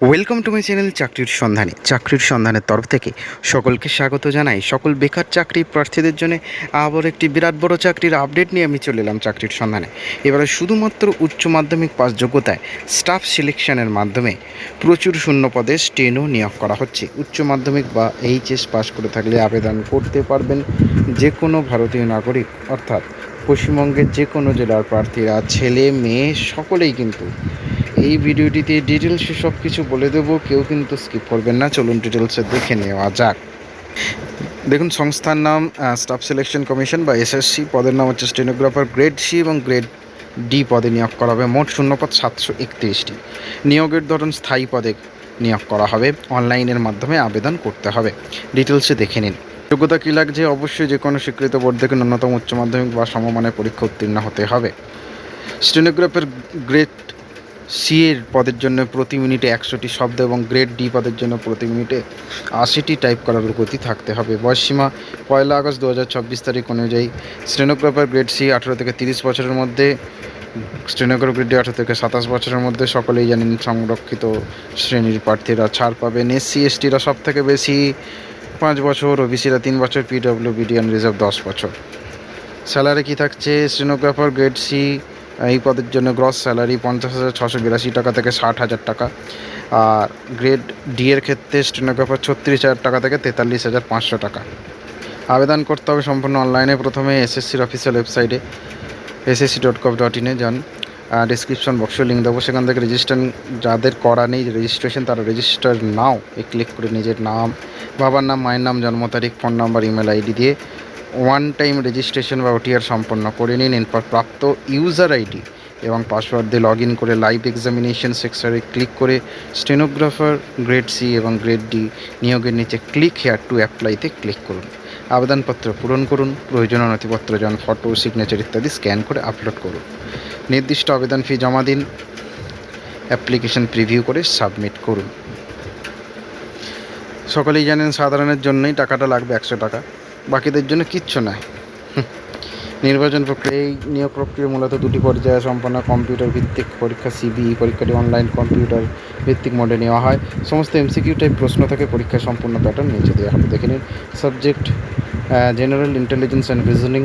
Welcome to my channel চাকরির সন্ধানের তরফ থেকে সকলকে স্বাগত জানাই। সকল বেকার চাকরি প্রার্থীদের জন্য আবার একটি বিরাট বড় চাকরির আপডেট নিয়ে আমি চলে এলাম চাকরির সন্ধানে। এবারে শুধুমাত্র উচ্চ মাধ্যমিক পাস যোগ্যতায় স্টাফ সিলেকশনের মাধ্যমে প্রচুর শূন্য পদে স্টেনো নিয়োগ করা হচ্ছে। উচ্চ মাধ্যমিক বা এইচএস পাস করে থাকলে আবেদন করতে পারবেন যে কোনো ভারতীয় নাগরিক, অর্থাৎ পশ্চিমবঙ্গের যে কোনো জেলার প্রার্থীরা, ছেলে মেয়ে সকলেই কিন্তু এই ভিডিওটিতে ডিটেলসে সব কিছু বলে দেবো, কেউ কিন্তু স্কিপ করবেন না। চলুন ডিটেলসে দেখে নেওয়া যাক। দেখুন, সংস্থার নাম স্টাফ সিলেকশন কমিশন বা এসএসসি। পদের নাম হচ্ছে স্টেনোগ্রাফার গ্রেড সি এবং গ্রেড ডি পদে নিয়োগ করা হবে। মোট শূন্যপদ 731টি। নিয়োগের ধরন স্থায়ী পদে নিয়োগ করা হবে। অনলাইনের মাধ্যমে আবেদন করতে হবে। ডিটেলসে দেখে নিন। যোগ্যতা কী লাগছে? অবশ্যই যে কোনো স্বীকৃত বোর্ড থেকে ন্যূনতম উচ্চ মাধ্যমিক বা সমমানের পরীক্ষা উত্তীর্ণ হতে হবে। স্টেনোগ্রাফার গ্রেড সি এর পদের জন্য প্রতি মিনিটে 100টি শব্দ এবং গ্রেড ডি পদের জন্য প্রতি মিনিটে 80টি টাইপ করার গতি থাকতে হবে। বয়সসীমা 1 আগস্ট 2024 তারিখ অনুযায়ী স্টেনোগ্রাফার গ্রেড সি 18 থেকে 30 বছরের মধ্যে, স্টেনোগ্রাফার গ্রেড ডি 18 থেকে 27 বছরের মধ্যে। সকলেই জানেন সংরক্ষিত শ্রেণীর প্রার্থীরা ছাড় পাবেন। এসসি এসটিরা সব থেকে বেশি 5 বছর, ওবিসিরা 3 বছর, পিডব্লিউবিডি অ্যান্ড রিজার্ভ 10 বছর। স্যালারি কী থাকছে? স্টেনোগ্রাফার গ্রেড সি এই পদের জন্য গ্রস স্যালারি 50,682 টাকা থেকে 60,000 টাকা। আর গ্রেড ডি এর ক্ষেত্রে স্টেনোগ্রাফার 36,000 টাকা থেকে 43,500 টাকা। আবেদন করতে হবে সম্পূর্ণ অনলাইনে। প্রথমে এসএসসির অফিসিয়াল ওয়েবসাইটে ssc.gov.in যান। ডিসক্রিপশন বক্সে লিঙ্ক দেবো, সেখান থেকে রেজিস্ট্রেশন যাদের করা নেই রেজিস্ট্রেশন, তারা রেজিস্টার নাও ক্লিক করে নিজের নাম, বাবার নাম, মায়ের নাম, জন্ম তারিখ, ফোন নাম্বার, ইমেল আইডি দিয়ে ওয়ান টাইম রেজিস্ট্রেশন বা ওটিআর সম্পন্ন করে নিন। এরপর প্রাপ্ত ইউজার আইডি এবং পাসওয়ার্ড দিয়ে লগ ইন করে লাইভ এক্সামিনেশন সেকশনে ক্লিক করে স্টেনোগ্রাফার গ্রেড সি এবং গ্রেড ডি নিয়োগের নিচে ক্লিক হেয়ার টু অ্যাপ্লাইতে ক্লিক করুন। আবেদনপত্র পূরণ করুন। প্রয়োজনীয় নথিপত্র যেমন ফটো, সিগনেচার ইত্যাদি স্ক্যান করে আপলোড করুন। নির্দিষ্ট আবেদন ফি জমা দিন। অ্যাপ্লিকেশন প্রিভিউ করে সাবমিট করুন। সকলেই জানেন সাধারণের জন্যই টাকাটা লাগবে 100 টাকা, বাকিদের জন্য কিচ্ছু নয়। নির্বাচন প্রক্রিয়া, এই নিয়োগ প্রক্রিয়া মূলত দুটি পর্যায়ে সম্পন্ন। কম্পিউটার ভিত্তিক পরীক্ষা সিবিই পরীক্ষাটি অনলাইন কম্পিউটার ভিত্তিক মোডে নেওয়া হয়। সমস্ত এমসিকিউ টাইপ প্রশ্ন থেকে পরীক্ষার সম্পূর্ণ প্যাটার্ন নিচে দেওয়া হবে, দেখে নিন। Subject general intelligence and reasoning,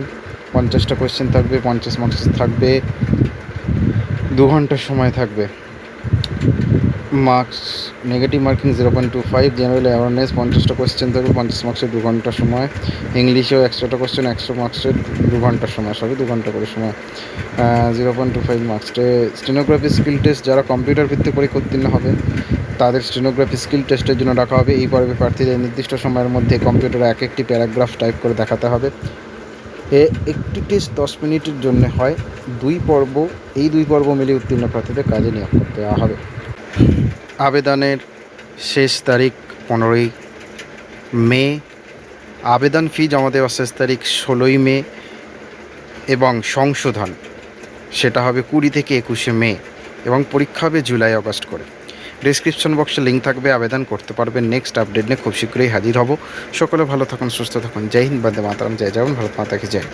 50টা কোয়েশ্চেন থাকবে, 50 মার্কস থাকবে, 2 ঘন্টার সময় থাকবে। Marks negative marking 0.25। General awareness 50টা কোয়েশ্চেন থাকবে, 50 মার্কসের 2 ঘন্টার সময়। ইংলিশেও 100টা কোয়েশ্চেন, 100 মার্কসের 2 ঘন্টার সময়, সবই 2 ঘন্টা করে সময়। 0.25 মার্কস। স্টেনোগ্রাফি স্কিল টেস্ট, যারা কম্পিউটার ভিত্তিক পরীক্ষা উত্তীর্ণ হবে তাদের স্টেনোগ্রাফি স্কিল টেস্টের জন্য ডাকা হবে। এই পর্বে প্রার্থীদের নির্দিষ্ট সময়ের মধ্যে কম্পিউটারে একটি প্যারাগ্রাফ টাইপ করে দেখাতে হবে। একটি টেস্ট 10 মিনিটের জন্য হয়। 2 পর্ব, এই 2 পর্ব মিলিয়ে উত্তীর্ণ প্রার্থীদের কাজে নিয়োগ করতে দেওয়া হবে। আবেদনের শেষ তারিখ 15ই মে। আবেদন ফি জমা দেওয়ার শেষ তারিখ 16ই মে এবং সংশোধন সেটা হবে 20 থেকে 21শে মে এবং পরীক্ষা হবে জুলাই আগস্ট করে। ডিসক্রিপশন বক্সে লিঙ্ক থাকবে, আবেদন করতে পারবেন। নেক্সট আপডেট নিয়ে খুব শীঘ্রই হাজির হব। সকলে ভালো থাকুন, সুস্থ থাকুন। জয় হিন্দ, বন্দে মাতরম, জয় জওয়ান, ভারত মাতা কি জয়।